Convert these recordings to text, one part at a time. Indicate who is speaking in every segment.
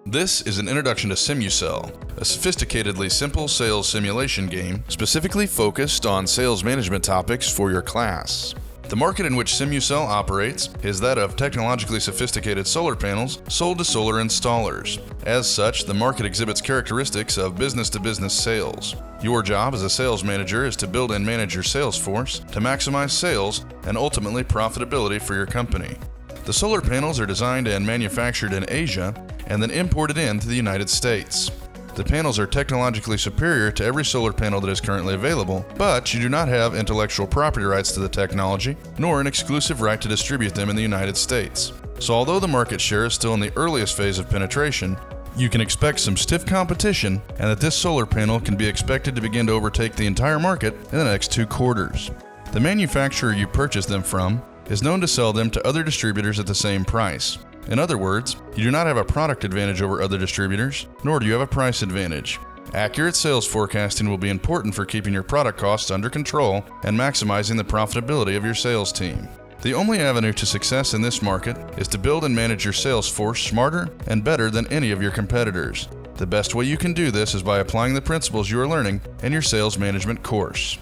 Speaker 1: This is an introduction to Simusell, a sophisticatedly simple sales simulation game specifically focused on sales management topics for your class. The market in which Simusell operates is that of technologically sophisticated solar panels sold to solar installers. As such, the market exhibits characteristics of business-to-business sales. Your job as a sales manager is to build and manage your sales force to maximize sales and ultimately profitability for your company. The solar panels are designed and manufactured in Asia and then imported into the United States. The panels are technologically superior to every solar panel that is currently available, but you do not have intellectual property rights to the technology, nor an exclusive right to distribute them in the United States. So although the market share is still in the earliest phase of penetration, you can expect some stiff competition and that this solar panel can be expected to begin to overtake the entire market in the next 2 quarters. The manufacturer you purchase them from is known to sell them to other distributors at the same price. In other words, you do not have a product advantage over other distributors, nor do you have a price advantage. Accurate sales forecasting will be important for keeping your product costs under control and maximizing the profitability of your sales team. The only avenue to success in this market is to build and manage your sales force smarter and better than any of your competitors. The best way you can do this is by applying the principles you are learning in your sales management course.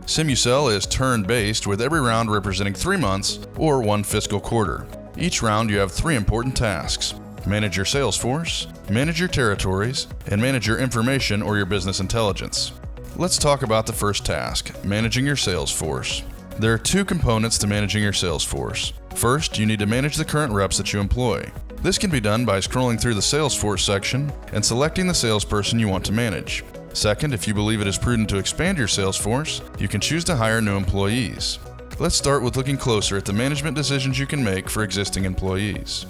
Speaker 1: Simusell is turn-based with every round representing 3 months or 1 fiscal quarter. Each round you have 3 important tasks: manage your sales force, manage your territories, and manage your information or your business intelligence. Let's talk about the first task, managing your sales force. There are 2 components to managing your sales force. First, you need to manage the current reps that you employ. This can be done by scrolling through the sales force section and selecting the salesperson you want to manage. Second, if you believe it is prudent to expand your sales force, you can choose to hire new employees. Let's start with looking closer at the management decisions you can make for existing employees.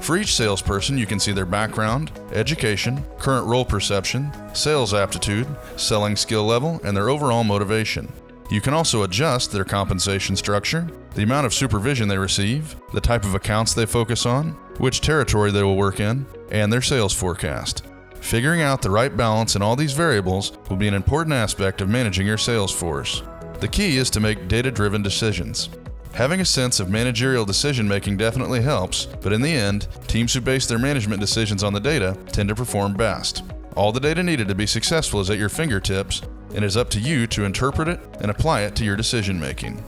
Speaker 1: For each salesperson, you can see their background, education, current role perception, sales aptitude, selling skill level, and their overall motivation. You can also adjust their compensation structure, the amount of supervision they receive, the type of accounts they focus on, which territory they will work in, and their sales forecast. Figuring out the right balance in all these variables will be an important aspect of managing your sales force. The key is to make data-driven decisions. Having a sense of managerial decision-making definitely helps, but in the end, teams who base their management decisions on the data tend to perform best. All the data needed to be successful is at your fingertips, and it is up to you to interpret it and apply it to your decision-making.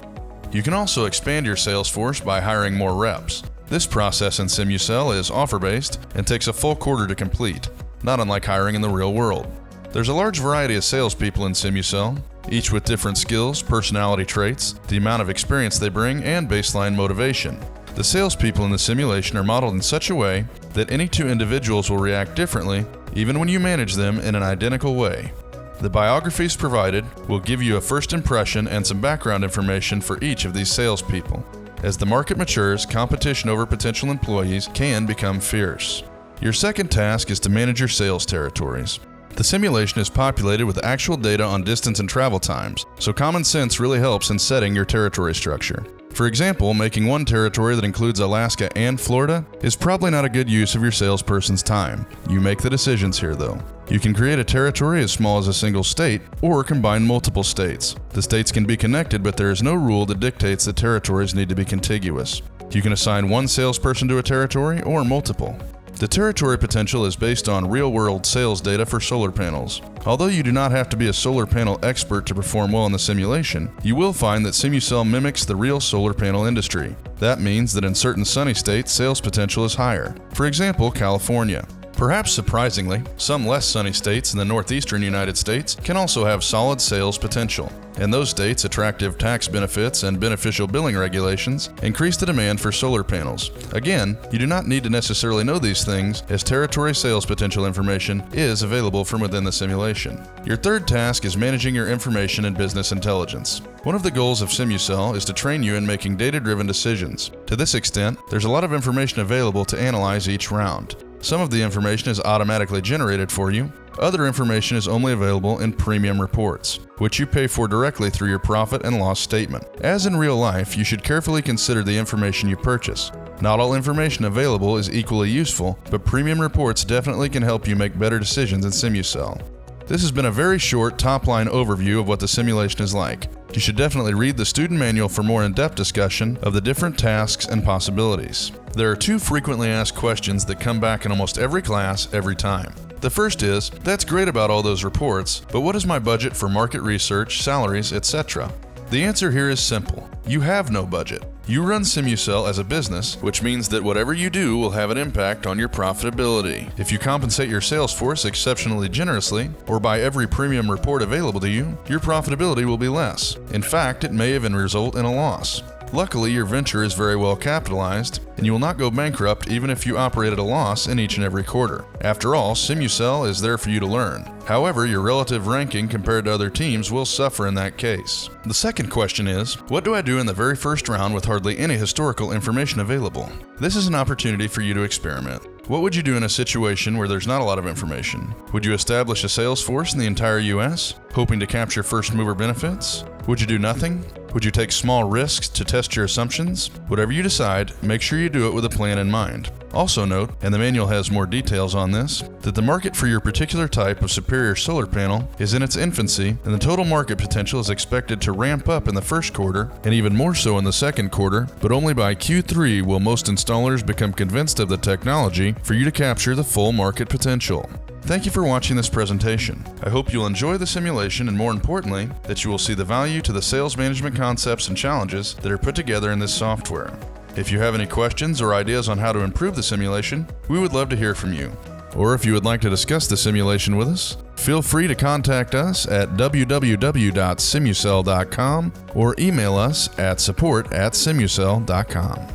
Speaker 1: You can also expand your sales force by hiring more reps. This process in Simusell is offer-based and takes a full quarter to complete, not unlike hiring in the real world. There's a large variety of salespeople in Simusell, each with different skills, personality traits, the amount of experience they bring, and baseline motivation. The salespeople in the simulation are modeled in such a way that any 2 individuals will react differently, even when you manage them in an identical way. The biographies provided will give you a first impression and some background information for each of these salespeople. As the market matures, competition over potential employees can become fierce. Your second task is to manage your sales territories. The simulation is populated with actual data on distance and travel times, so common sense really helps in setting your territory structure. For example, making one territory that includes Alaska and Florida is probably not a good use of your salesperson's time. You make the decisions here though. You can create a territory as small as a single state or combine multiple states. The states can be connected, but there is no rule that dictates that territories need to be contiguous. You can assign one salesperson to a territory or multiple. The territory potential is based on real-world sales data for solar panels. Although you do not have to be a solar panel expert to perform well in the simulation, you will find that Simusell mimics the real solar panel industry. That means that in certain sunny states, sales potential is higher. For example, California. Perhaps surprisingly, some less sunny states in the northeastern United States can also have solid sales potential. In those states, attractive tax benefits and beneficial billing regulations increase the demand for solar panels. Again, you do not need to necessarily know these things, as territory sales potential information is available from within the simulation. Your third task is managing your information and business intelligence. One of the goals of Simusell is to train you in making data-driven decisions. To this extent, there's a lot of information available to analyze each round. Some of the information is automatically generated for you. Other information is only available in premium reports, which you pay for directly through your profit and loss statement. As in real life, you should carefully consider the information you purchase. Not all information available is equally useful, but premium reports definitely can help you make better decisions in Simusell. This has been a very short top-line overview of what the simulation is like. You should definitely read the student manual for more in-depth discussion of the different tasks and possibilities. There are 2 frequently asked questions that come back in almost every class every time. The first is, that's great about all those reports, but what is my budget for market research, salaries, etc.? The answer here is simple. You have no budget. You run Simusell as a business, which means that whatever you do will have an impact on your profitability. If you compensate your sales force exceptionally generously, or buy every premium report available to you, your profitability will be less. In fact, it may even result in a loss. Luckily, your venture is very well capitalized, and you will not go bankrupt even if you operate at a loss in each and every quarter. After all, Simusell is there for you to learn. However, your relative ranking compared to other teams will suffer in that case. The second question is, what do I do in the very first round with hardly any historical information available? This is an opportunity for you to experiment. What would you do in a situation where there's not a lot of information? Would you establish a sales force in the entire US, hoping to capture first mover benefits? Would you do nothing? Would you take small risks to test your assumptions? Whatever you decide, make sure you do it with a plan in mind. Also note, and the manual has more details on this, that the market for your particular type of superior solar panel is in its infancy, and the total market potential is expected to ramp up in the first quarter, and even more so in the second quarter, but only by Q3 will most installers become convinced of the technology for you to capture the full market potential. Thank you for watching this presentation. I hope you'll enjoy the simulation and, more importantly, that you will see the value to the sales management concepts and challenges that are put together in this software. If you have any questions or ideas on how to improve the simulation, we would love to hear from you. Or if you would like to discuss the simulation with us, feel free to contact us at www.simusell.com or email us at support@simusell.com.